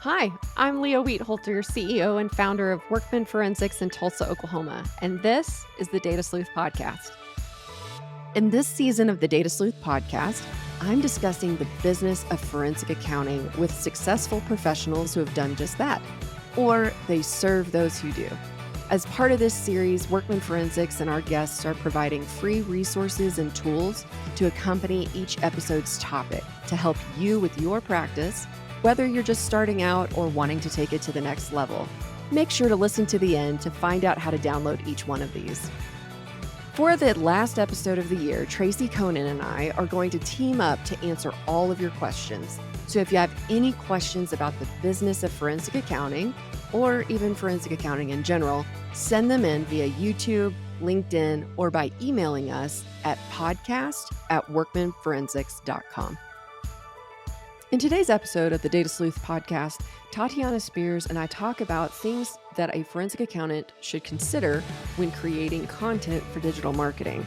Hi, I'm Leah Wheatholter, CEO and founder of Workman Forensics in Tulsa, Oklahoma, and this is the Data Sleuth Podcast. In this season of the Data Sleuth Podcast, I'm discussing the business of forensic accounting with successful professionals who have done just that, or they serve those who do. As part of this series, Workman Forensics and our guests are providing free resources and tools to accompany each episode's topic to help you with your practice, whether you're just starting out or wanting to take it to the next level. Make sure to listen to the end to find out how to download each one of these. For the last episode of the year, Tracy Conan and I are going to team up to answer all of your questions. So if you have any questions about the business of forensic accounting, or even forensic accounting in general, send them in via YouTube, LinkedIn, or by emailing us at podcast@workmanforensics.com. In today's episode of the Data Sleuth Podcast, Tatiana Spears and I talk about things that a forensic accountant should consider when creating content for digital marketing.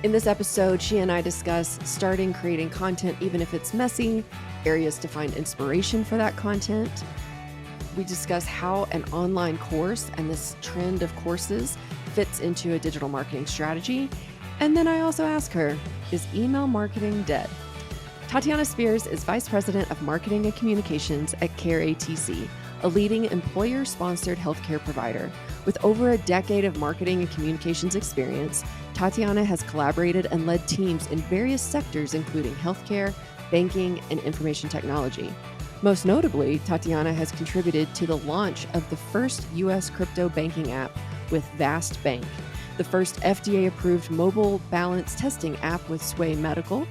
In this episode, she and I discuss starting creating content even if it's messy, areas to find inspiration for that content. We discuss how an online course and this trend of courses fits into a digital marketing strategy. And then I also ask her, is email marketing dead? Tatiana Spears is Vice President of Marketing and Communications at CareATC, a leading employer-sponsored healthcare provider. With over a decade of marketing and communications experience, Tatiana has collaborated and led teams in various sectors, including healthcare, banking, and information technology. Most notably, Tatiana has contributed to the launch of the first U.S. crypto banking app with Vast Bank, the first FDA-approved mobile balance testing app with Sway Medical,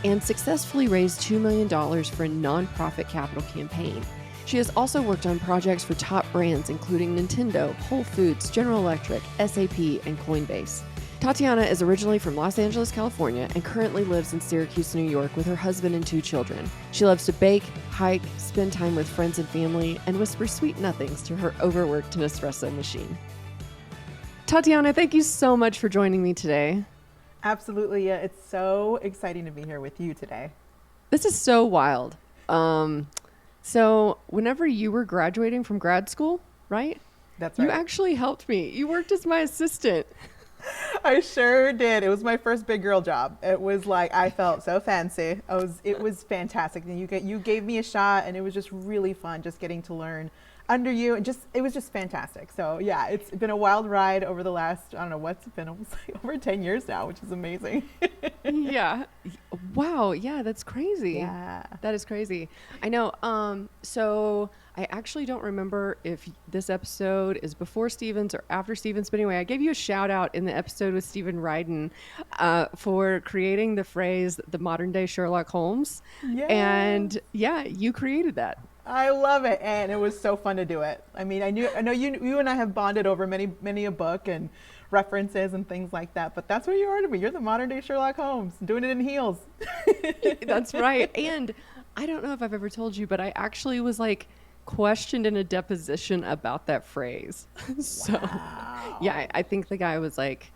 and successfully raised $2 million for a nonprofit capital campaign. She has also worked on projects for top brands including Nintendo, Whole Foods, General Electric, SAP, and Coinbase. Tatiana is originally from Los Angeles, California, and currently lives in Syracuse, New York with her husband and 2 children. She loves to bake, hike, spend time with friends and family, and whisper sweet nothings to her overworked Nespresso machine. Tatiana, thank you so much for joining me today. Absolutely. Yeah, it's so exciting to be here with you today. This is so wild. So whenever you were graduating from grad school, right? That's right. You actually helped me. You worked as my assistant. I sure did. It was my first big girl job. It was like, I felt so fancy. It was fantastic. And you gave me a shot, and it was just really fun just getting to learn under you, and it was just fantastic. So yeah, it's been a wild ride over the last, I don't know, what's it been, almost like over 10 years now, which is amazing. Yeah. Wow. Yeah, that's crazy. Yeah. That is crazy. I know. So I actually don't remember if this episode is before Stevens or after Stevens, but anyway, I gave you a shout out in the episode with Stephen Ryden for creating the phrase, the modern day Sherlock Holmes. Yes. And yeah, you created that. I love it, and it was so fun to do it. I mean, I know you and I have bonded over many a book and references and things like that, but that's what you are to me. You're the modern day Sherlock Holmes, doing it in heels. That's right. And I don't know if I've ever told you, but I actually was like questioned in a deposition about that phrase. So Wow. yeah, I think the guy was like,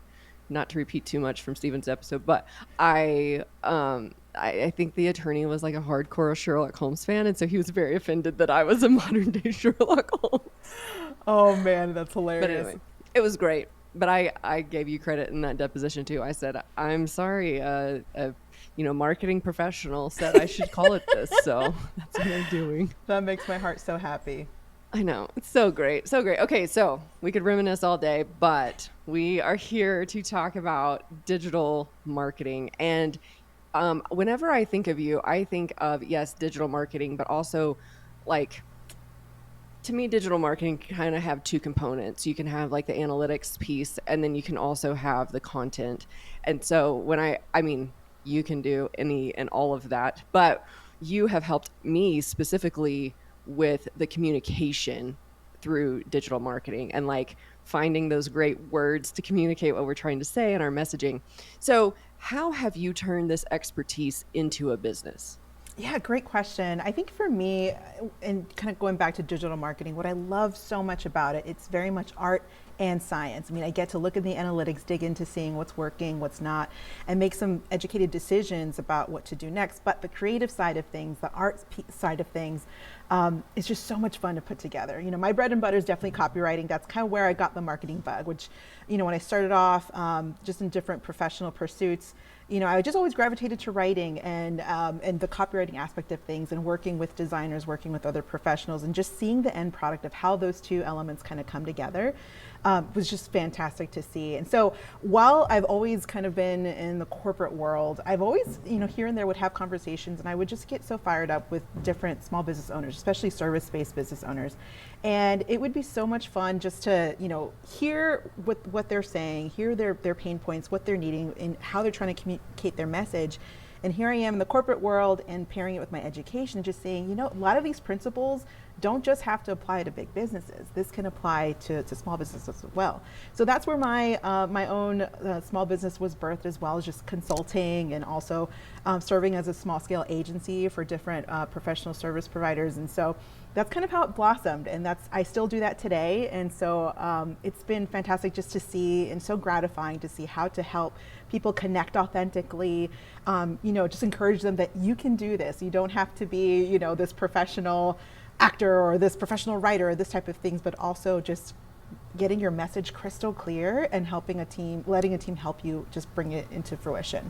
not to repeat too much from Stephen's episode, but I think the attorney was like a hardcore Sherlock Holmes fan, and so he was very offended that I was a modern day Sherlock Holmes. Oh man, that's hilarious. But anyway, it was great. But I gave you credit in that deposition too. I said, I'm sorry, marketing professional said I should call it this, so that's what I'm doing. That makes my heart so happy. I know. It's so great. So great. Okay, so we could reminisce all day, but we are here to talk about digital marketing. And whenever I think of you, I think of, yes, digital marketing, but also like, to me, digital marketing kind of have 2 components. You can have like the analytics piece, and then you can also have the content. And so when I mean, you can do any and all of that, but you have helped me specifically with the communication through digital marketing and like finding those great words to communicate what we're trying to say in our messaging. So how have you turned this expertise into a business? Yeah, great question. I think for me, and kind of going back to digital marketing, what I love so much about it, it's very much art and science. I mean, I get to look at the analytics, dig into seeing what's working, what's not, and make some educated decisions about what to do next. But the creative side of things, the side of things, is just so much fun to put together. You know, my bread and butter is definitely copywriting. That's kind of where I got the marketing bug, which, you know, when I started off just in different professional pursuits, you know, I just always gravitated to writing and the copywriting aspect of things, and working with designers, working with other professionals, and just seeing the end product of how those two elements kind of come together was just fantastic to see. And so while I've always kind of been in the corporate world, I've always, you know, here and there would have conversations, and I would just get so fired up with different small business owners, especially service-based business owners. And it would be so much fun just to, you know, hear what they're saying, hear their pain points, what they're needing, and how they're trying to communicate their message. And here I am in the corporate world and pairing it with my education, just saying, you know, a lot of these principles don't just have to apply to big businesses. This can apply to small businesses as well. So that's where my my own small business was birthed, as well as just consulting, and also serving as a small scale agency for different professional service providers. And so that's kind of how it blossomed, and I still do that today. And so it's been fantastic just to see, and so gratifying to see how to help people connect authentically, you know, just encourage them that you can do this. You don't have to be, you know, this professional actor or this professional writer or this type of things, but also just getting your message crystal clear and letting a team help you just bring it into fruition.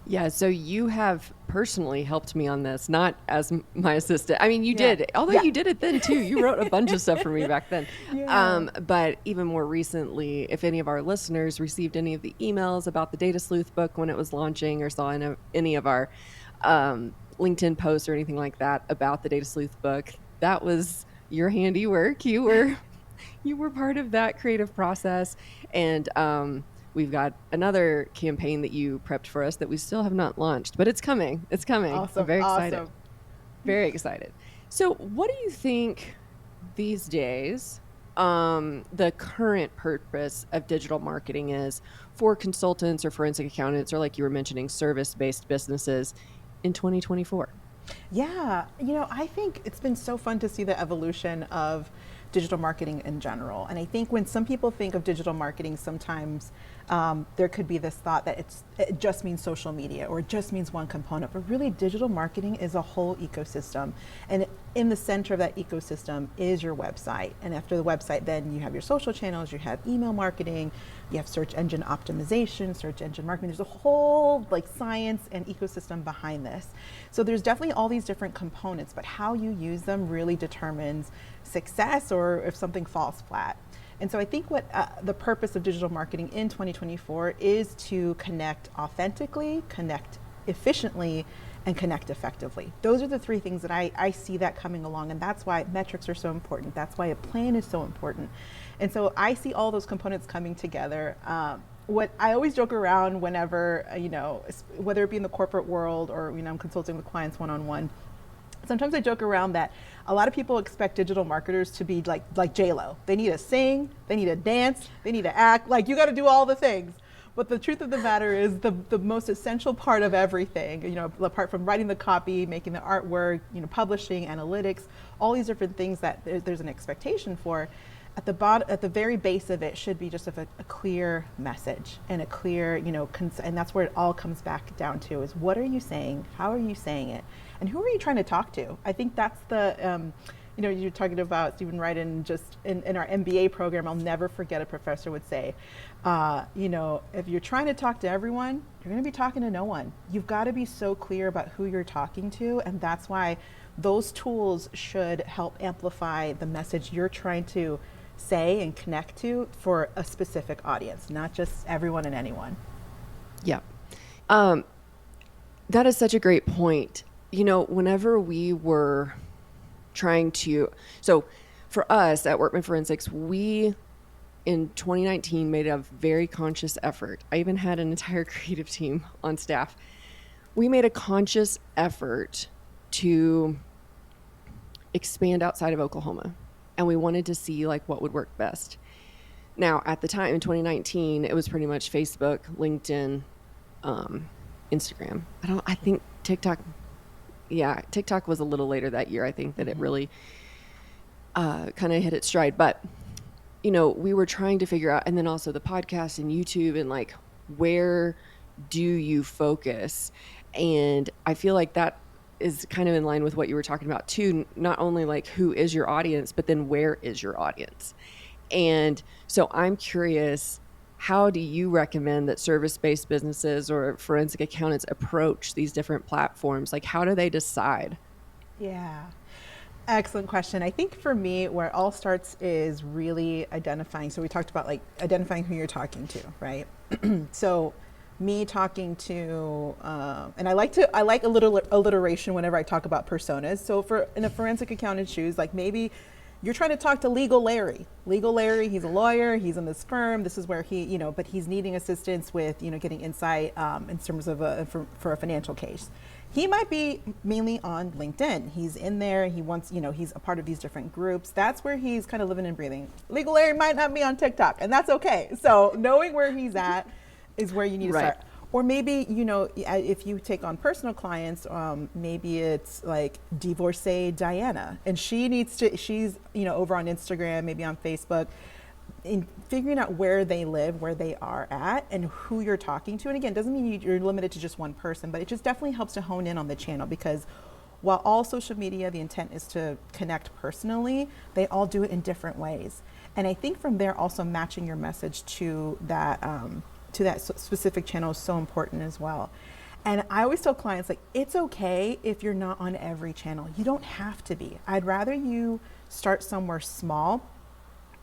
Yeah, so you have personally helped me on this, not as my assistant. I mean, you Yeah. did, although Yeah. you did it then too. You wrote a bunch of stuff for me back then. Yeah. But even more recently, if any of our listeners received any of the emails about the Data Sleuth book when it was launching, or saw any of our LinkedIn posts or anything like that about the Data Sleuth book, that was your handiwork. You were part of that creative process. And we've got another campaign that you prepped for us that we still have not launched, but it's coming. It's coming. Awesome. I'm very excited. Awesome. Very excited. So what do you think these days the current purpose of digital marketing is for consultants or forensic accountants, or, like you were mentioning, service-based businesses in 2024? Yeah, you know, I think it's been so fun to see the evolution of digital marketing in general. And I think when some people think of digital marketing, sometimes there could be this thought that it just means social media, or it just means one component. But really, digital marketing is a whole ecosystem. And in the center of that ecosystem is your website. And after the website, then you have your social channels, you have email marketing, you have search engine optimization, search engine marketing. There's a whole like science and ecosystem behind this. So there's definitely all these different components, but how you use them really determines success or if something falls flat. And so I think what the purpose of digital marketing in 2024 is to connect authentically, connect efficiently, and connect effectively. Those are the three things that I see that coming along, and that's why metrics are so important. That's why a plan is so important. And so I see all those components coming together. What I always joke around whenever, you know, whether it be in the corporate world or, you know, I'm consulting with clients one-on-one, sometimes I joke around that a lot of people expect digital marketers to be like J-Lo. They need to sing, they need to dance, they need to act, like you got to do all the things. But the truth of the matter is the most essential part of everything, you know, apart from writing the copy, making the artwork, you know, publishing, analytics, all these different things that there's an expectation for, at the very base of it should be just a clear message and a clear, you know, and that's where it all comes back down to is what are you saying? How are you saying it? And who are you trying to talk to? I think that's the, you know, you're talking about Stephen Wright, and just in our MBA program, I'll never forget a professor would say, you know, if you're trying to talk to everyone, you're going to be talking to no one. You've got to be so clear about who you're talking to, and that's why those tools should help amplify the message you're trying to say and connect to for a specific audience, not just everyone and anyone. Yeah. That is such a great point. You know, whenever we were trying to, so for us at Workman Forensics, we in 2019 made a very conscious effort. I even had an entire creative team on staff. We made a conscious effort to expand outside of Oklahoma, and we wanted to see like what would work best. Now, at the time in 2019, it was pretty much Facebook, LinkedIn, Instagram. I think TikTok Yeah, TikTok was a little later that year. I think that it really kind of hit its stride. But, we were trying to figure out, and then also the podcast and YouTube and like, where do you focus? And I feel like that is kind of in line with what you were talking about too. Not only like who is your audience, but then where is your audience? And so I'm curious, how do you recommend that service-based businesses or forensic accountants approach these different platforms? Like, how do they decide? Yeah. Excellent question. I think for me, where it all starts is really identifying. So we talked about like identifying who you're talking to, right? So me talking to, and I like a little alliteration whenever I talk about personas. So for in a forensic accountant's shoes, like maybe you're trying to talk to Legal Larry. Legal Larry, he's a lawyer, he's in this firm. This is where he, but he's needing assistance with, getting insight in terms of for a financial case. He might be mainly on LinkedIn. He's in there. He wants, he's a part of these different groups. That's where he's kind of living and breathing. Legal Larry might not be on TikTok, and that's okay. So knowing where he's at is where you need to start. Or maybe, if you take on personal clients, maybe it's like divorcee Diana, and she's, over on Instagram, maybe on Facebook, in figuring out where they live, where they are at, and who you're talking to. And again, doesn't mean you're limited to just one person, but it just definitely helps to hone in on the channel, because while all social media, the intent is to connect personally, they all do it in different ways. And I think from there, also matching your message to that specific channel is so important as well. And I always tell clients, like, it's okay if you're not on every channel. You don't have to be. I'd rather you start somewhere small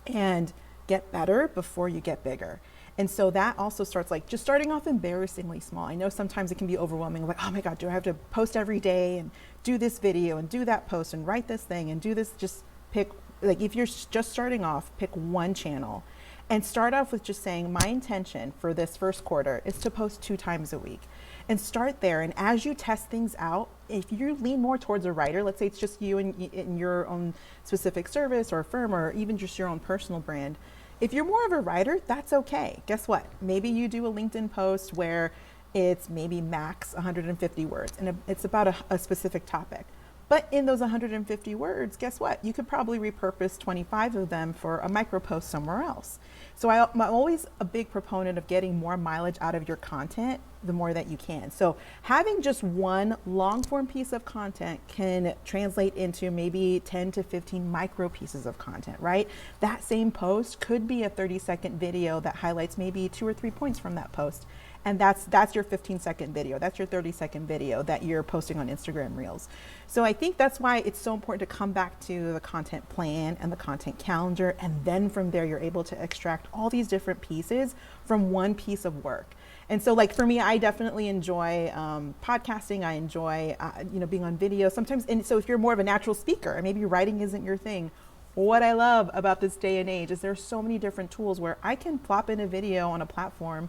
and get better before you get bigger. And so that also starts like just starting off embarrassingly small. I know sometimes it can be overwhelming, like, oh my God, do I have to post every day and do this video and do that post and write this thing and do this? Just pick, like, if you're just starting off, pick one channel and start off with just saying, my intention for this first quarter is to post 2 times a week, and start there. And as you test things out, if you lean more towards a writer, let's say it's just you and in your own specific service or firm, or even just your own personal brand, if you're more of a writer, that's okay. Guess what? Maybe you do a LinkedIn post where it's maybe max 150 words and it's about a specific topic. But in those 150 words, guess what? You could probably repurpose 25 of them for a micro post somewhere else. So I'm always a big proponent of getting more mileage out of your content the more that you can. So having just one long form piece of content can translate into maybe 10 to 15 micro pieces of content, right? That same post could be a 30-second video that highlights maybe 2 or 3 points from that post. And that's your 15-second video. That's your 30-second video that you're posting on Instagram Reels. So I think that's why it's so important to come back to the content plan and the content calendar. And then from there, you're able to extract all these different pieces from one piece of work. And so like for me, I definitely enjoy podcasting. I enjoy, being on video sometimes. And so if you're more of a natural speaker and maybe writing isn't your thing, what I love about this day and age is there's so many different tools where I can plop in a video on a platform.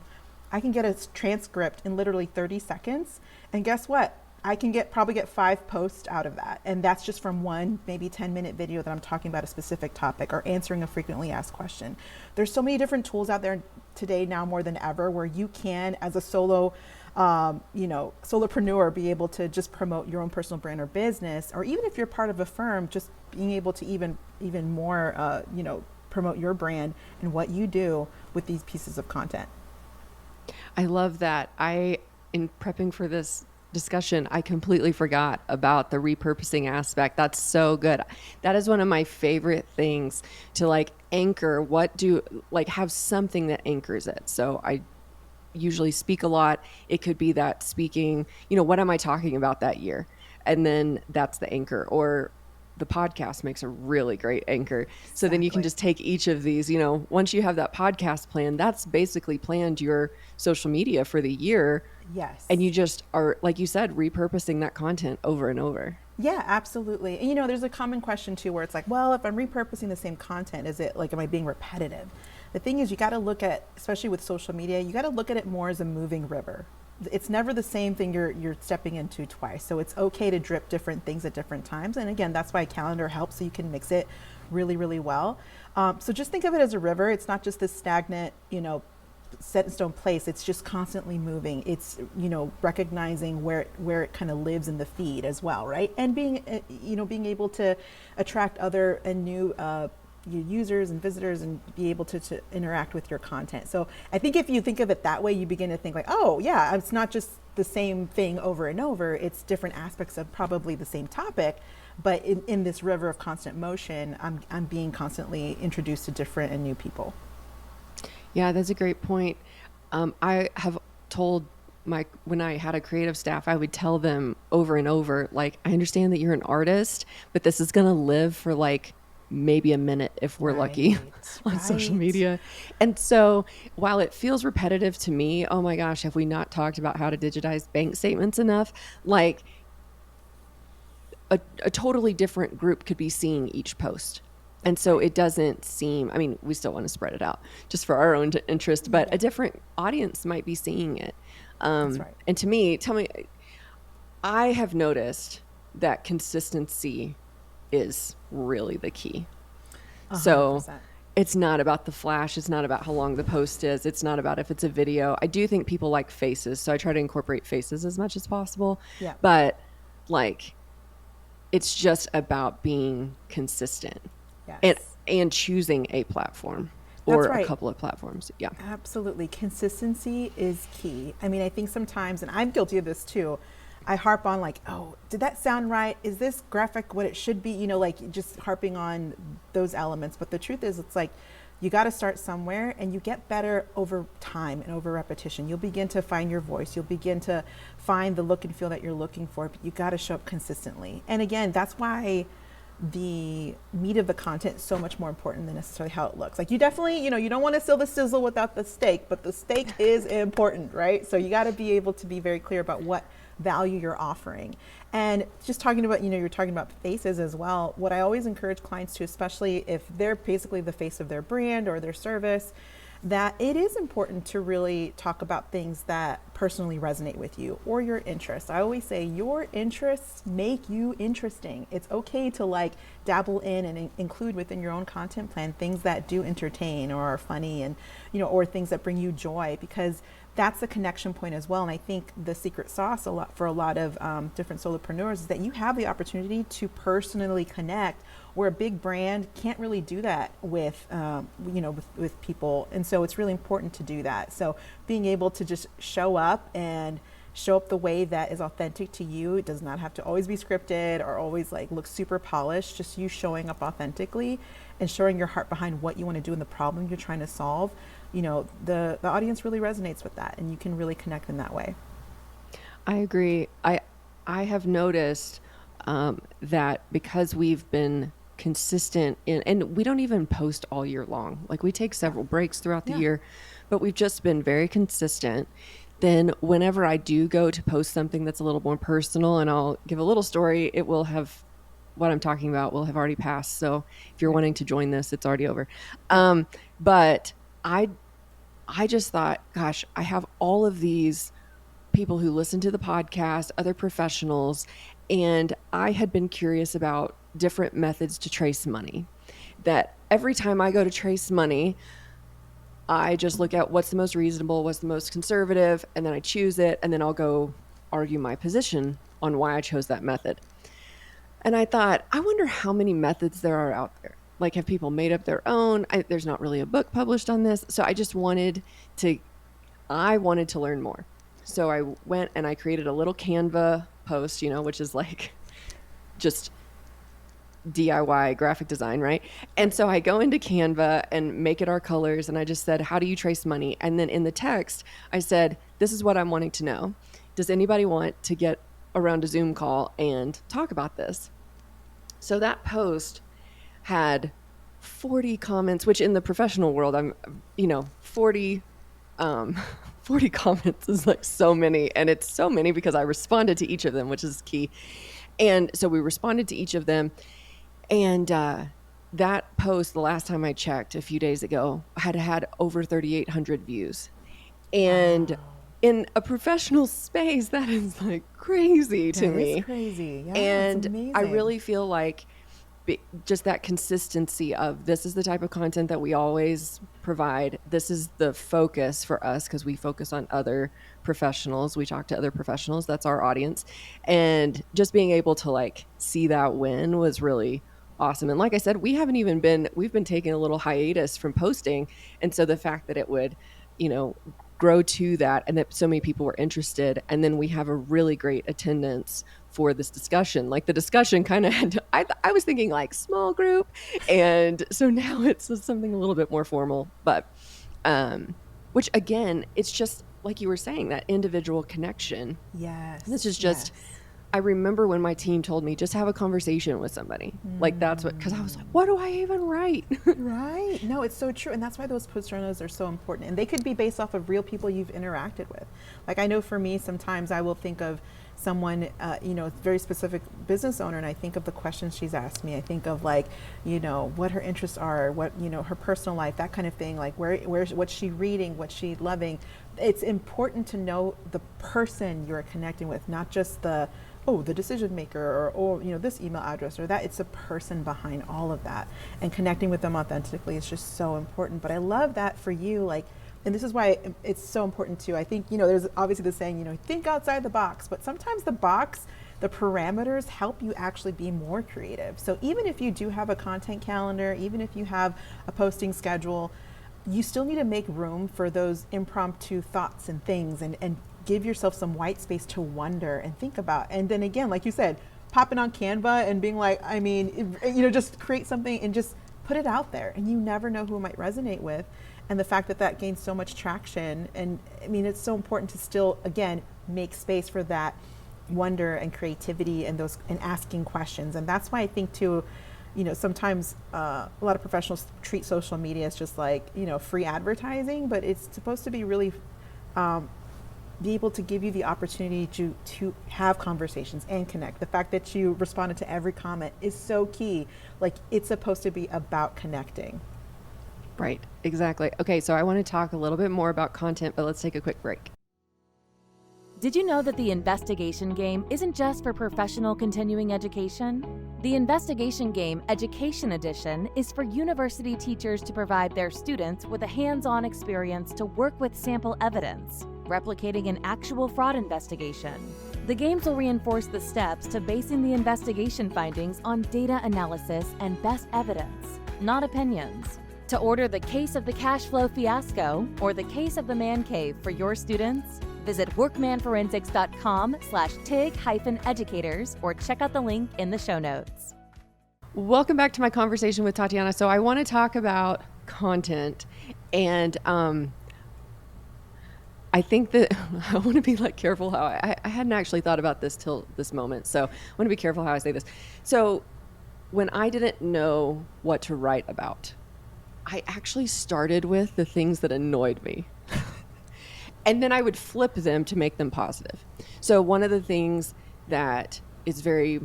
I can get a transcript in literally 30 seconds. And guess what? I can probably get 5 posts out of that. And that's just from one, maybe 10-minute video that I'm talking about a specific topic or answering a frequently asked question. There's so many different tools out there today now more than ever where you can, as a solopreneur, be able to just promote your own personal brand or business, or even if you're part of a firm, just being able to even more, promote your brand and what you do with these pieces of content. I love that. In prepping for this discussion, I completely forgot about the repurposing aspect. That's so good. That is one of my favorite things to like anchor. Have something that anchors it. So I usually speak a lot. It could be that speaking, what am I talking about that year? And then that's the anchor. Or the podcast makes a really great anchor. So then you can just take each of these, once you have that podcast plan, that's basically planned your social media for the year. Yes. And you just are, like you said, repurposing that content over and over. Yeah, absolutely. And there's a common question too, where it's like, well, if I'm repurposing the same content, is it like, am I being repetitive? The thing is, you got to look at, especially with social media, you got to look at it more as a moving river. It's never the same thing you're stepping into twice. So it's okay to drip different things at different times. And again, that's why a calendar helps, so you can mix it really, really well. So just think of it as a river. It's not just this stagnant, set in stone place. It's just constantly moving. It's, recognizing where it kind of lives in the feed as well, right? And being able to attract other and new users and visitors and be able to interact with your content. So I think if you think of it that way, you begin to think like, oh yeah, it's not just the same thing over and over. It's different aspects of probably the same topic, but in this river of constant motion, I'm being constantly introduced to different and new people. Yeah, that's a great point. I have told when I had a creative staff, I would tell them over and over, like, I understand that you're an artist, but this is going to live for like maybe a minute if we're lucky on social media. And so while it feels repetitive to me, oh my gosh, have we not talked about how to digitize bank statements enough? Like a totally different group could be seeing each post. And so it doesn't seem, I mean, we still want to spread it out just for our own interest, but a different audience might be seeing it. That's right. And to me, I have noticed that consistency is really the key. 100%. So it's not about the flash. It's not about how long the post is. It's not about if it's a video. I do think people like faces, so I try to incorporate faces as much as possible. Yeah. But like, it's just about being consistent. Yes. And choosing a platform That's or right. a couple of platforms. Yeah. Absolutely. Consistency is key. I mean, I think sometimes, and I'm guilty of this too, I harp on like, oh, did that sound right? Is this graphic what it should be? Like just harping on those elements. But the truth is, it's like, you got to start somewhere, and you get better over time and over repetition. You'll begin to find your voice. You'll begin to find the look and feel that you're looking for, but you got to show up consistently. And again, that's why the meat of the content is so much more important than necessarily how it looks. Like you definitely, you don't want to sell the sizzle without the steak, but the steak is important, right? So you got to be able to be very clear about what value you're offering. And just talking about, you're talking about faces as well. What I always encourage clients to, especially if they're basically the face of their brand or their service, that it is important to really talk about things that personally resonate with you or your interests. I always say your interests make you interesting. It's okay to like dabble in and include within your own content plan things that do entertain or are funny and, or things that bring you joy, because that's the connection point as well. And I think the secret sauce for a lot of different solopreneurs is that you have the opportunity to personally connect, where a big brand can't really do that with people. And so it's really important to do that. So being able to just show up the way that is authentic to you. It does not have to always be scripted or always like look super polished. Just you showing up authentically and showing your heart behind what you want to do and the problem you're trying to solve. The audience really resonates with that, and you can really connect in that way. I agree. I have noticed that because we've been consistent and we don't even post all year long. Like we take several breaks throughout the year, but we've just been very consistent. Then whenever I do go to post something that's a little more personal, and I'll give a little story, it will have, what I'm talking about will have already passed. So if you're wanting to join this, it's already over. But I just thought, gosh, I have all of these people who listen to the podcast, other professionals, and I had been curious about different methods to trace money. That every time I go to trace money, I just look at what's the most reasonable, what's the most conservative, and then I choose it, and then I'll go argue my position on why I chose that method. And I thought, I wonder how many methods there are out there. Like, have people made up their own? There's not really a book published on this. So I just wanted to learn more. So I went and I created a little Canva post, which is like just DIY graphic design, right? And so I go into Canva and make it our colors. And I just said, how do you trace money? And then in the text, I said, this is what I'm wanting to know. Does anybody want to get around a Zoom call and talk about this? So that post had 40 comments, which in the professional world, 40 comments is like so many. And it's so many because I responded to each of them, which is key. And so we responded to each of them. And that post, the last time I checked a few days ago, had over 3,800 views. And in a professional space, that is like crazy to me. That is crazy. Yeah, and it's amazing. I really feel like just that consistency of this is the type of content that we always provide. This is the focus for us because we focus on other professionals. We talk to other professionals. That's our audience. And just being able to like see that win was really awesome. And like I said, we've been taking a little hiatus from posting. And so the fact that it would, grow to that and that so many people were interested, and then we have a really great attendance for this discussion. Like the discussion kind of had I was thinking like small group, and so now it's something a little bit more formal, but which again, it's just like you were saying, that individual connection. Yes. This is just I remember when my team told me just have a conversation with somebody. Like that's what, because I was like, what do I even write? Right. No, it's so true. And that's why those post journals are so important. And they could be based off of real people you've interacted with. Like I know for me, sometimes I will think of someone, very specific business owner, and I think of the questions she's asked me. I think of like, what her interests are, what, her personal life, that kind of thing, like what's she reading, what's she loving. It's important to know the person you're connecting with, not just the decision maker or this email address or that. It's a person behind all of that, and connecting with them authentically is just so important. But I love that for you, like, and this is why it's so important too. I think, there's obviously the saying, think outside the box, but sometimes the parameters help you actually be more creative. So even if you do have a content calendar, even if you have a posting schedule, you still need to make room for those impromptu thoughts and things, and give yourself some white space to wonder and think about. And then again, like you said, popping on Canva and being like, just create something and just put it out there, and you never know who it might resonate with. And the fact that gains so much traction, and it's so important to still, again, make space for that wonder and creativity and asking questions. And that's why I think too, sometimes a lot of professionals treat social media as just like, free advertising, but it's supposed to be really be able to give you the opportunity to have conversations and connect. The fact that you responded to every comment is so key. Like, it's supposed to be about connecting. Right, exactly. Okay, so I want to talk a little bit more about content, but let's take a quick break. Did you know that the investigation game isn't just for professional continuing education? The Investigation Game Education Edition is for university teachers to provide their students with a hands-on experience to work with sample evidence, replicating an actual fraud investigation. The games will reinforce the steps to basing the investigation findings on data analysis and best evidence, not opinions. To order the Case of the Cash Flow Fiasco or the Case of the Man Cave for your students, visit workmanforensics.com/TIG-educators or check out the link in the show notes. Welcome back to my conversation with Tatiana. So I want to talk about content, and I think that I want to be like careful how I hadn't actually thought about this till this moment. So I want to be careful how I say this. So when I didn't know what to write about, I actually started with the things that annoyed me. And then I would flip them to make them positive. So one of the things that is very,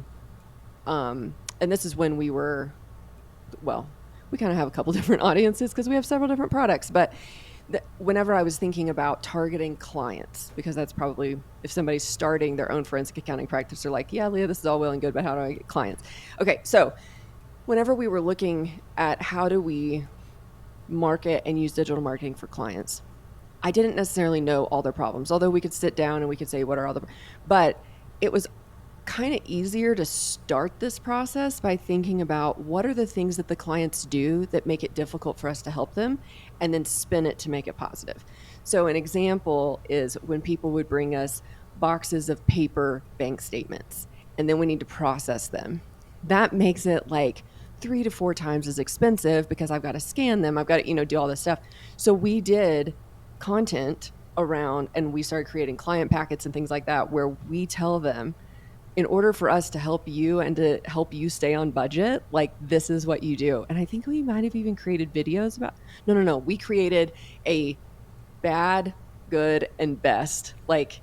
and this is when we kind of have a couple different audiences because we have several different products, but whenever I was thinking about targeting clients, because that's probably, if somebody's starting their own forensic accounting practice, they're like, yeah, Leah, this is all well and good, but how do I get clients? Okay, so whenever we were looking at how do we market and use digital marketing for clients, I didn't necessarily know all their problems, although we could sit down and we could say, what are all the, but it was kind of easier to start this process by thinking about what are the things that the clients do that make it difficult for us to help them, and then spin it to make it positive. So an example is when people would bring us boxes of paper bank statements, and then we need to process them. That makes it like 3 to 4 times as expensive because I've got to scan them. I've got to, do all this stuff. So we did content around, and we started creating client packets and things like that, where we tell them, in order for us to help you and to help you stay on budget, like, this is what you do. And I think we might have even created videos about, no. We created a bad, good, and best, like,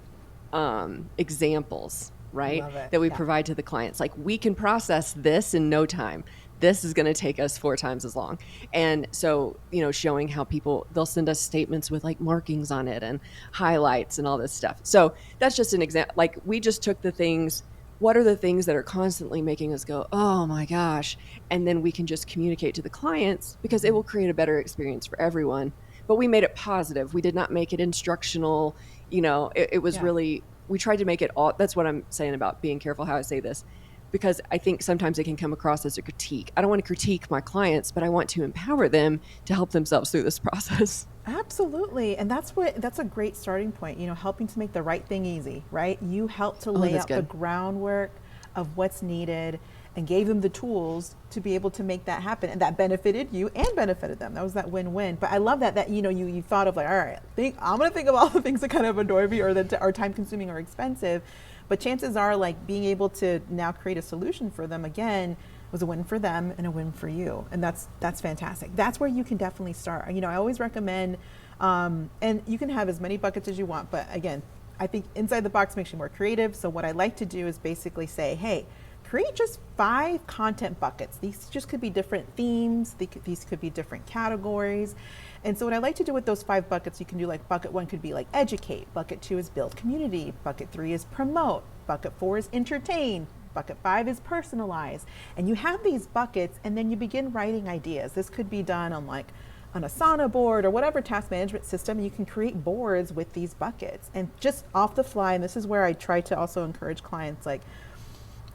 examples, right? That we provide to the clients. Like, we can process this in no time. This is going to take us 4 times as long. And so, showing how they'll send us statements with like markings on it and highlights and all this stuff. So that's just an example. Like, we just took the things what are the things that are constantly making us go, oh my gosh? And then we can just communicate to the clients, because it will create a better experience for everyone. But we made it positive. We did not make it instructional. It was Yeah. really, we tried to make it all. That's what I'm saying about being careful how I say this, because I think sometimes it can come across as a critique. I don't want to critique my clients, but I want to empower them to help themselves through this process. Absolutely. And that's a great starting point, helping to make the right thing easy, right? You helped to Oh, lay that's out the good. groundwork of what's needed and gave them the tools to be able to make that happen. And that benefited you and benefited them. That was that win-win. But I love that you thought of like, all right, I'm going to think of all the things that kind of annoy me or that are time consuming or expensive. But chances are, like, being able to now create a solution for them again was a win for them and a win for you. And that's fantastic. That's where you can definitely start. I always recommend, and you can have as many buckets as you want, but again, I think inside the box makes you more creative. So what I like to do is basically say, hey, create just 5 content buckets. These just could be different themes. These could be different categories. And so what I like to do with those 5 buckets, you can do like bucket 1 could be like educate. Bucket 2 is build community. Bucket 3 is promote. Bucket 4 is entertain. Bucket 5 is personalize. And you have these buckets and then you begin writing ideas. This could be done on like an Asana board or whatever task management system. You can create boards with these buckets and just off the fly. And this is where I try to also encourage clients, like,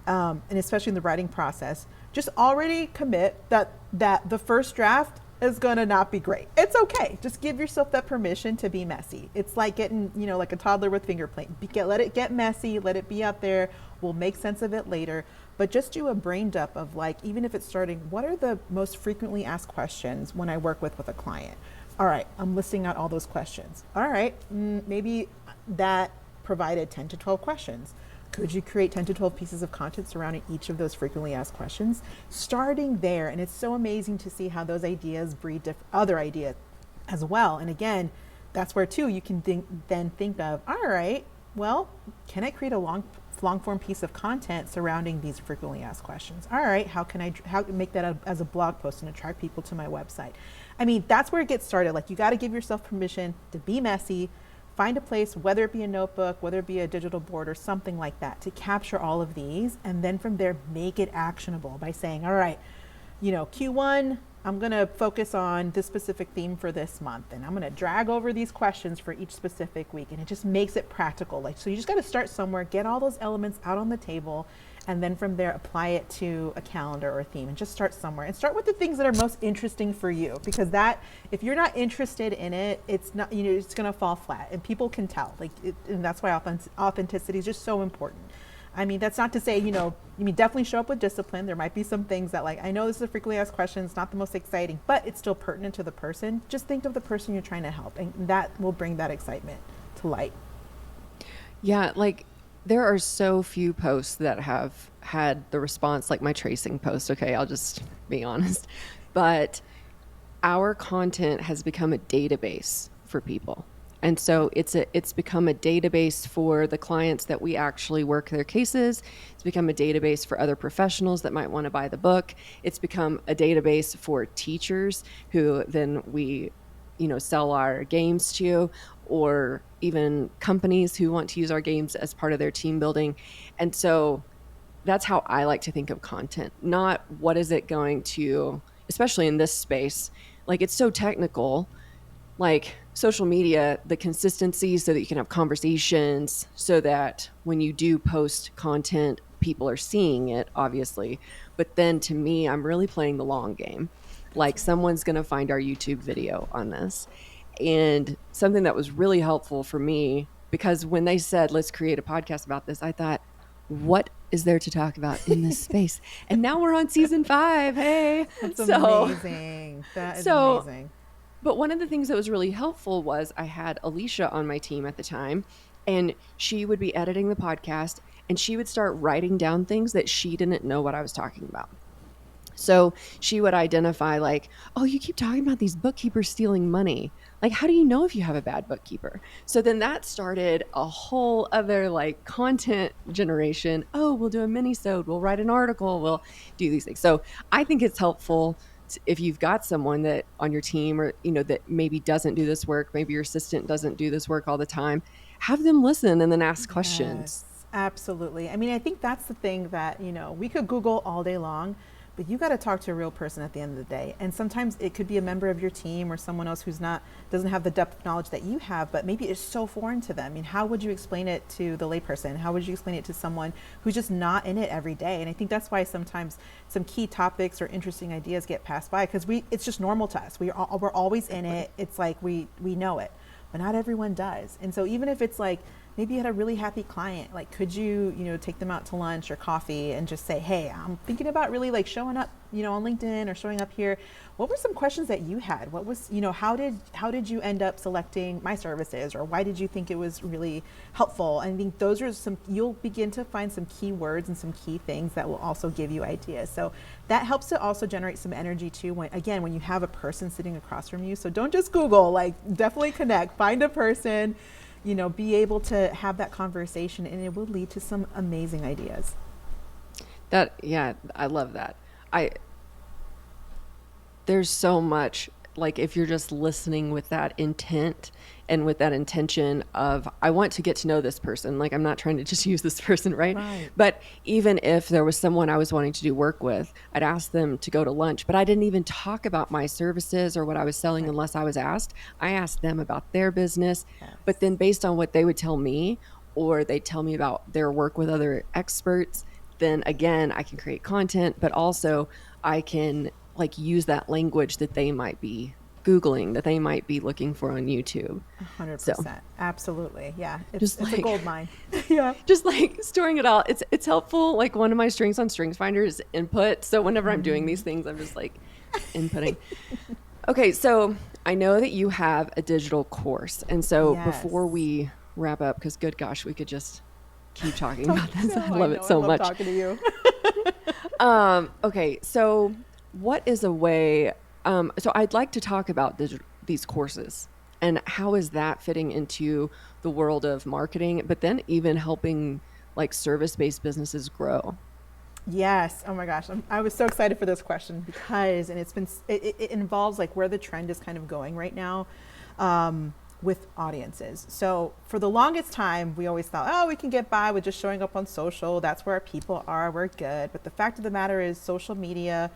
and especially in the writing process, just already commit that the first draft is going to not be great. It's okay. Just give yourself that permission to be messy. It's like getting, like a toddler with finger paint. Let it get messy, let it be out there. We'll make sense of it later. But just do a brain dump of, like, even if it's starting, what are the most frequently asked questions when I work with a client? All right, I'm listing out all those questions. All right, maybe that provided 10 to 12 questions. Could you create 10 to 12 pieces of content surrounding each of those frequently asked questions? Starting there, and it's so amazing to see how those ideas breed other ideas as well. And again, that's where too you can then think of, all right, well, can I create a long form piece of content surrounding these frequently asked questions? All right, how can I make that as a blog post and attract people to my website? I mean, that's where it gets started. Like, you got to give yourself permission to be messy. Find a place, whether it be a notebook, whether it be a digital board or something like that, to capture all of these. And then from there, make it actionable by saying, all right, Q1, I'm going to focus on this specific theme for this month. And I'm going to drag over these questions for each specific week. And it just makes it practical. Like, so you just got to start somewhere, get all those elements out on the table, and then from there, apply it to a calendar or a theme, and just start somewhere. And start with the things that are most interesting for you, because if you're not interested in it, it's not, it's going to fall flat, and people can tell. And that's why authenticity is just so important. I mean, that's not to say, you definitely show up with discipline. There might be some things that, like, I know this is a frequently asked question, it's not the most exciting, but it's still pertinent to the person. Just think of the person you're trying to help, and that will bring that excitement to light. Yeah, like, there are so few posts that have had the response like my tracing post. Okay, I'll just be honest. But our content has become a database for people. And so it's become a database for the clients that we actually work their cases. It's become a database for other professionals that might want to buy the book. It's become a database for teachers who then we, sell our games to, or even companies who want to use our games as part of their team building. And so that's how I like to think of content, not what is it going to, especially in this space, like, it's so technical, like social media, the consistency so that you can have conversations, so that when you do post content, people are seeing it, obviously. But then to me, I'm really playing the long game. Like, someone's going to find our YouTube video on this. And something that was really helpful for me, because when they said, let's create a podcast about this, I thought, what is there to talk about in this space? And now we're on season 5. Hey, That's amazing. That is amazing. But one of the things that was really helpful was I had Alicia on my team at the time, and she would be editing the podcast, and she would start writing down things that she didn't know what I was talking about. So she would identify, like, oh, you keep talking about these bookkeepers stealing money. Like, how do you know if you have a bad bookkeeper? So then that started a whole other, like, content generation. Oh, we'll do a mini-sode, we'll write an article, we'll do these things. So I think it's helpful if you've got someone that on your team, or, that maybe doesn't do this work, maybe your assistant doesn't do this work all the time, have them listen and then ask questions. Absolutely. I mean, I think that's the thing that, we could Google all day long, but you got to talk to a real person at the end of the day. And sometimes it could be a member of your team or someone else doesn't have the depth of knowledge that you have, but maybe it's so foreign to them. I mean, how would you explain it to the layperson? How would you explain it to someone who's just not in it every day? And I think that's why sometimes some key topics or interesting ideas get passed by, because it's just normal to us. We're always in it. It's like we know it, but not everyone does. And so even if it's like, maybe you had a really happy client, like could you take them out to lunch or coffee and just say, hey, I'm thinking about really like showing up, on LinkedIn or showing up here. What were some questions that you had? What was, how did you end up selecting my services, or why did you think it was really helpful? And I think those are you'll begin to find some key words and some key things that will also give you ideas. So that helps to also generate some energy too, when you have a person sitting across from you. So don't just Google, like definitely connect, find a person, be able to have that conversation, and it will lead to some amazing ideas. I love that. There's so much, like if you're just listening with that intent and with that intention of, I want to get to know this person. Like I'm not trying to just use this person, right? But even if there was someone I was wanting to do work with, I'd ask them to go to lunch, but I didn't even talk about my services or what I was selling unless I was asked. I asked them about their business, but then based on what they would tell me, or they tell me about their work with other experts, then again, I can create content, but also I can like use that language that they might be Googling, that they might be looking for on YouTube. 100%. So, absolutely. Yeah. It's a gold mine. Yeah. Just like storing it all. It's helpful. Like one of my strengths on Strengths Finder is input. So whenever I'm doing these things, I'm just like inputting. Okay. So I know that you have a digital course. And so before we wrap up, because good gosh, we could just keep talking about this. I love it so much. Talking to you. Okay. So what is a way, so I'd like to talk about these courses and how is that fitting into the world of marketing, but then even helping like service-based businesses grow? Yes. Oh my gosh. I was so excited for this question because, and it involves like where the trend is kind of going right now with audiences. So for the longest time, we always thought, oh, we can get by with just showing up on social. That's where our people are. We're good. But the fact of the matter is social media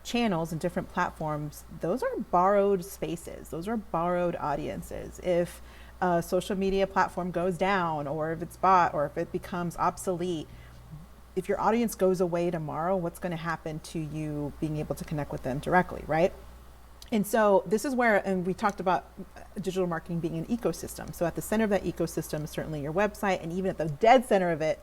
channels and different platforms, those are borrowed spaces. Those are borrowed audiences. If a social media platform goes down, or if it's bought, or if it becomes obsolete, if your audience goes away tomorrow, what's going to happen to you being able to connect with them directly, right? And so this is where, and we talked about digital marketing being an ecosystem. So at the center of that ecosystem is certainly your website, and even at the dead center of it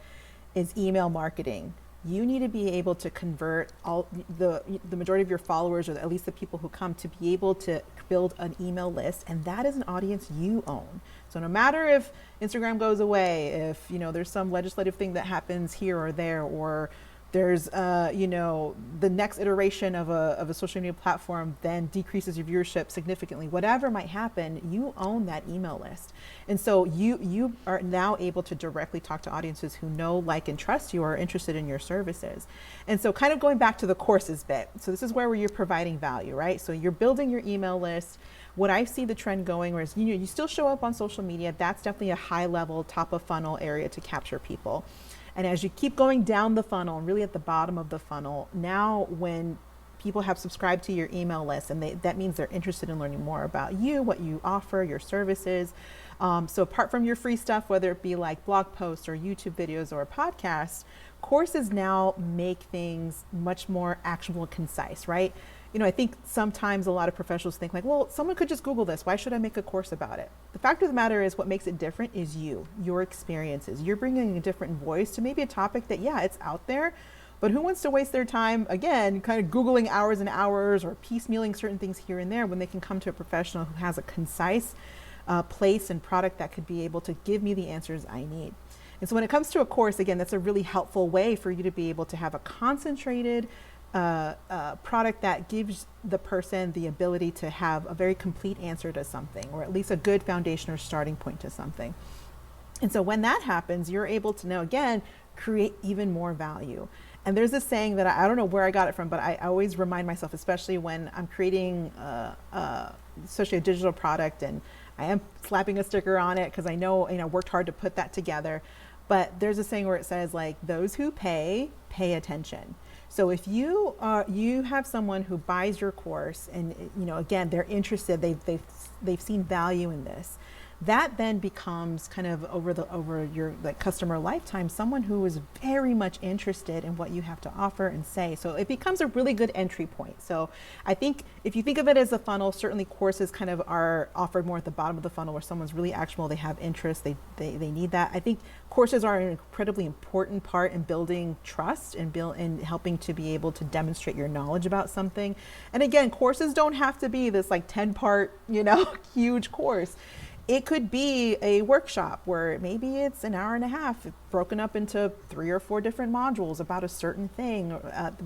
is email marketing. You need to be able to convert all the majority of your followers, or at least the people who come, to be able to build an email list, and that is an audience you own. So no matter if Instagram goes away, if there's some legislative thing that happens here or there, or there's the next iteration of a social media platform then decreases your viewership significantly, whatever might happen, you own that email list. And so you are now able to directly talk to audiences who know, like, and trust you, or are interested in your services. And so kind of going back to the courses bit, so this is where you're providing value, right? So you're building your email list. What I see the trend going, whereas you still show up on social media, that's definitely a high level, top of funnel area to capture people. And as you keep going down the funnel, and really at the bottom of the funnel, now when people have subscribed to your email list, and that means they're interested in learning more about you, what you offer, your services. So apart from your free stuff, whether it be like blog posts or YouTube videos or a podcast, courses now make things much more actionable and concise, right? I think sometimes a lot of professionals think like, well, someone could just Google this. Why should I make a course about it? The fact of the matter is, what makes it different is your experiences. You're bringing a different voice to maybe a topic that, it's out there, but who wants to waste their time, again, kind of Googling hours and hours or piecemealing certain things here and there, when they can come to a professional who has a concise place and product that could be able to give me the answers I need. And so when it comes to a course, again, that's a really helpful way for you to be able to have a concentrated product that gives the person the ability to have a very complete answer to something, or at least a good foundation or starting point to something. And so when that happens, you're able to now, again, create even more value. And there's this saying that I don't know where I got it from, but I always remind myself, especially when I'm creating especially a digital product, and I am slapping a sticker on it because I know, worked hard to put that together. But there's a saying where it says like, those who pay attention. So if you have someone who buys your course and, again, they're interested, they've seen value in this, that then becomes kind of over your like customer lifetime, someone who is very much interested in what you have to offer and say. So it becomes a really good entry point. So I think if you think of it as a funnel, certainly courses kind of are offered more at the bottom of the funnel where someone's really actionable, they have interest, they need that. I think courses are an incredibly important part in building trust and helping to be able to demonstrate your knowledge about something. And again, courses don't have to be this like 10-part, huge course. It could be a workshop where maybe it's an hour and a half broken up into 3 or 4 different modules about a certain thing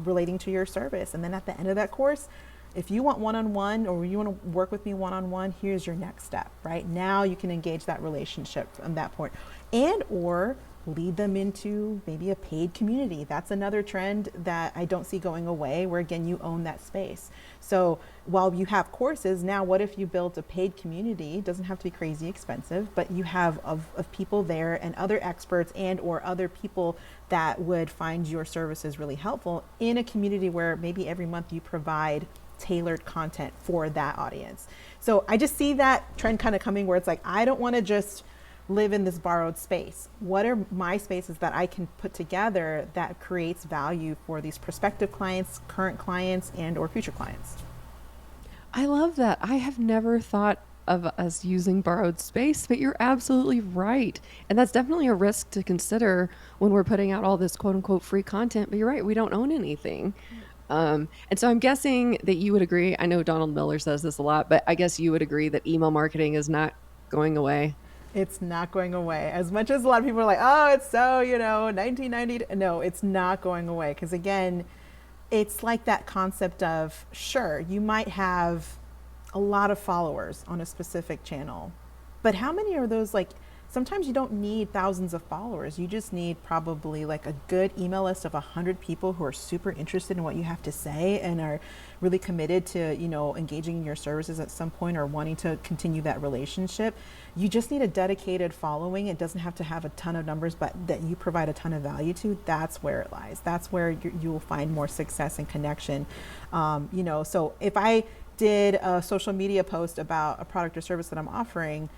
relating to your service. And then at the end of that course, if you want one-on-one or you want to work with me one-on-one, here's your next step, right? Now you can engage that relationship from that point, and or lead them into maybe a paid community. That's another trend that I don't see going away, where again, you own that space. So while you have courses, now what if you built a paid community? It doesn't have to be crazy expensive, but you have of people there and other experts and or other people that would find your services really helpful in a community where maybe every month you provide tailored content for that audience. So I just see that trend kind of coming where it's like, I don't want to just live in this borrowed space. What are my spaces that I can put together that creates value for these prospective clients, current clients, and or future clients? I love that. I have never thought of us using borrowed space, but you're absolutely right. And that's definitely a risk to consider when we're putting out all this quote unquote free content, but you're right, we don't own anything. And so I'm guessing that you would agree. I know Donald Miller says this a lot, but I guess you would agree that email marketing is not going away. It's not going away. As much as a lot of people are like, oh, it's so, 1990. No, it's not going away. Because again, it's like that concept of, sure, you might have a lot of followers on a specific channel, but how many are those? Like, sometimes you don't need thousands of followers. You just need probably like a good email list of 100 people who are super interested in what you have to say and are really committed to, engaging in your services at some point or wanting to continue that relationship. You just need a dedicated following. It doesn't have to have a ton of numbers, but that you provide a ton of value to. That's where it lies. That's where you will find more success and connection. So if I did a social media post about a product or service that I'm offering,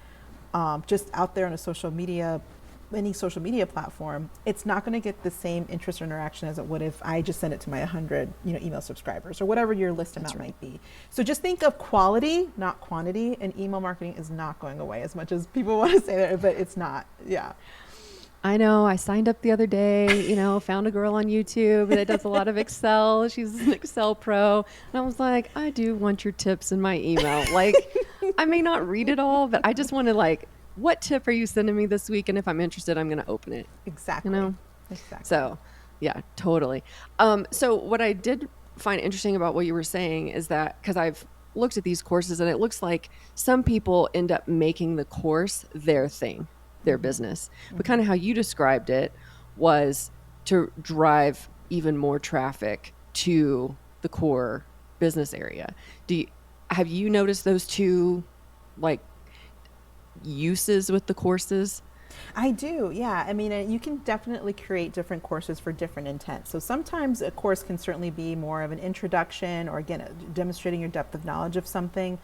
just out there on any social media platform, it's not going to get the same interest or interaction as it would if I just sent it to my 100, email subscribers or whatever your list amount might be. So just think of quality, not quantity, and email marketing is not going away as much as people want to say that, but it's not. Yeah. I know. I signed up the other day, found a girl on YouTube that does a lot of Excel. She's an Excel pro. And I was like, I do want your tips in my email. Like, I may not read it all, but I just want to what tip are you sending me this week? And if I'm interested, I'm going to open it. Exactly. Exactly. So yeah, totally. So what I did find interesting about what you were saying is that, because I've looked at these courses and it looks like some people end up making the course their thing, their business. But kind of how you described it was to drive even more traffic to the core business area. Have you noticed those two uses with the courses? I do, yeah. I mean, you can definitely create different courses for different intents. So sometimes a course can certainly be more of an introduction or, again, demonstrating your depth of knowledge of something.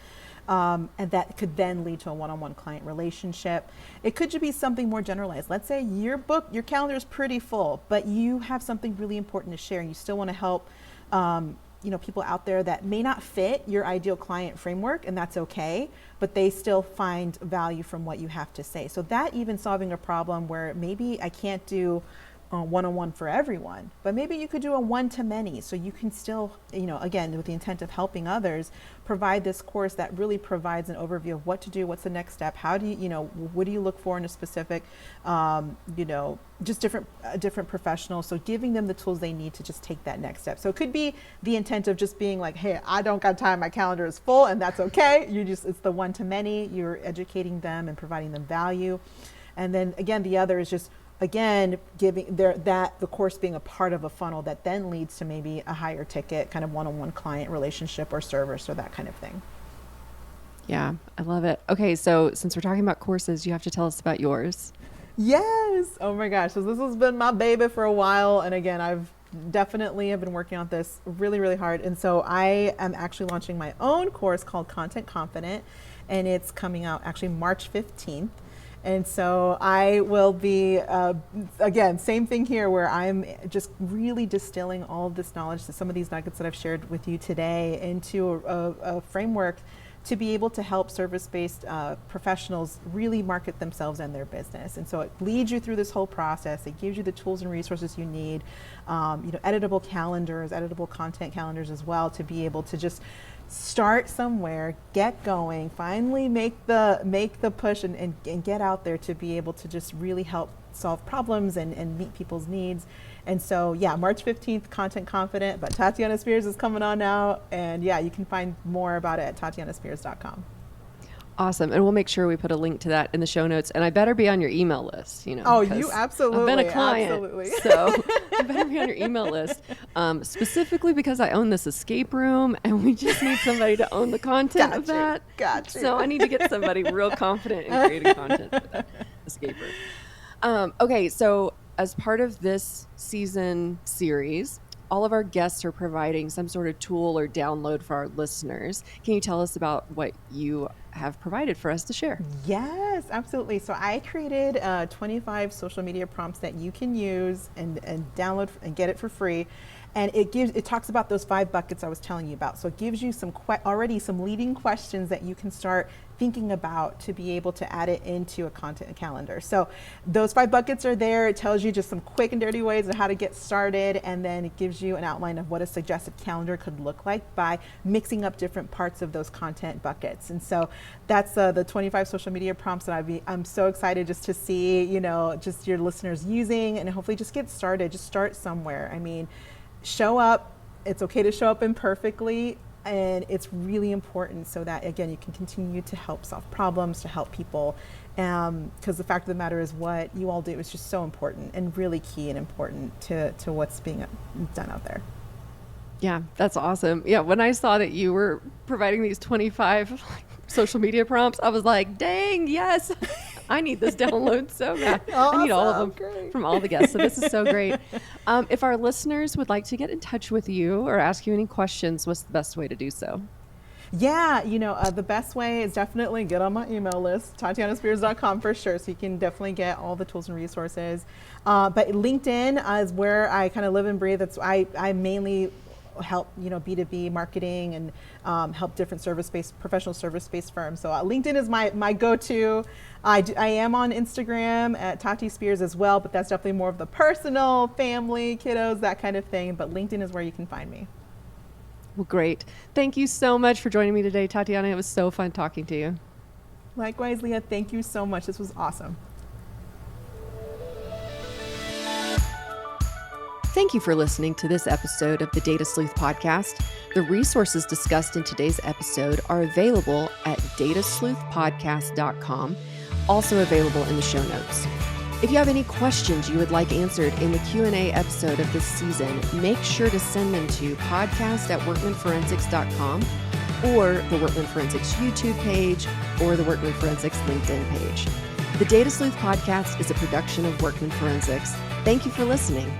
And that could then lead to a one-on-one client relationship. It could just be something more generalized. Let's say your calendar is pretty full, but you have something really important to share and you still want to help people out there that may not fit your ideal client framework, and that's okay, but they still find value from what you have to say. So that even solving a problem where maybe I can't do one-on-one for everyone, but maybe you could do a one-to-many. So you can still, again, with the intent of helping others, provide this course that really provides an overview of what to do, what's the next step, how do you, what do you look for in a specific, just different professionals. So giving them the tools they need to just take that next step. So it could be the intent of just being like, hey, I don't got time, my calendar is full, and that's okay. It's the one-to-many, you're educating them and providing them value. And then again, the other is just, again, giving the course being a part of a funnel that then leads to maybe a higher ticket kind of one-on-one client relationship or service or that kind of thing. Yeah, I love it. Okay, so since we're talking about courses, you have to tell us about yours. Yes. Oh my gosh. So this has been my baby for a while. And again, I've definitely have been working on this really, really hard. And so I am actually launching my own course called Content Confident, and it's coming out actually March 15th. And so I will be, again, same thing here, where I'm just really distilling all of this knowledge, so some of these nuggets that I've shared with you today, into a framework to be able to help service-based professionals really market themselves and their business. And so it leads you through this whole process. It gives you the tools and resources you need, editable calendars, editable content calendars as well, to be able to just start somewhere, get going, finally make the push and get out there to be able to just really help solve problems and meet people's needs. And so, yeah, March 15th, Content Confident, but Tatiana Spears is coming on now. And yeah, you can find more about it at tatianaspears.com. Awesome. And we'll make sure we put a link to that in the show notes. And I better be on your email list, Oh, you absolutely. I've been a client, absolutely. So I better be on your email list, specifically because I own this escape room and we just need somebody to own the content of that. Gotcha. So I need to get somebody real confident in creating content for that escape room. Okay, so as part of this season series, all of our guests are providing some sort of tool or download for our listeners. Can you tell us about what you have provided for us to share? Yes, absolutely. So I created 25 social media prompts that you can use and download and get it for free. And it talks about those 5 buckets I was telling you about. So it gives you already some leading questions that you can start thinking about to be able to add it into a content calendar. So those 5 buckets are there. It tells you just some quick and dirty ways of how to get started, and then it gives you an outline of what a suggested calendar could look like by mixing up different parts of those content buckets. And so that's the 25 social media prompts that I'm so excited just to see, just your listeners using, and hopefully just get started. Just start somewhere. I mean, show up. It's okay to show up imperfectly, and it's really important so that, again, you can continue to help solve problems, to help people, because the fact of the matter is what you all do is just so important and really key and important to what's being done out there. Yeah, that's awesome. Yeah, when I saw that you were providing these 25 social media prompts, I was like, dang, yes. I need this download so bad. Awesome. I need all of them Great. from all the guests. So this is so great. If our listeners would like to get in touch with you or ask you any questions, what's the best way to do so? Yeah, the best way is definitely get on my email list, tatianaspears.com for sure. So you can definitely get all the tools and resources. But LinkedIn is where I kind of live and breathe. That's I mainly help B2B marketing and help different professional service-based firms. So LinkedIn is my go-to. I am on Instagram at Tati Spears as well, but that's definitely more of the personal, family, kiddos, that kind of thing. But LinkedIn is where you can find me. Well, great. Thank you so much for joining me today, Tatiana. It was so fun talking to you. Likewise, Leah, thank you so much. This was awesome. Thank you for listening to this episode of the Data Sleuth podcast. The resources discussed in today's episode are available at datasleuthpodcast.com, also available in the show notes. If you have any questions you would like answered in the Q&A episode of this season, make sure to send them to podcast@workmanforensics.com or the Workman Forensics YouTube page or the Workman Forensics LinkedIn page. The Data Sleuth podcast is a production of Workman Forensics. Thank you for listening.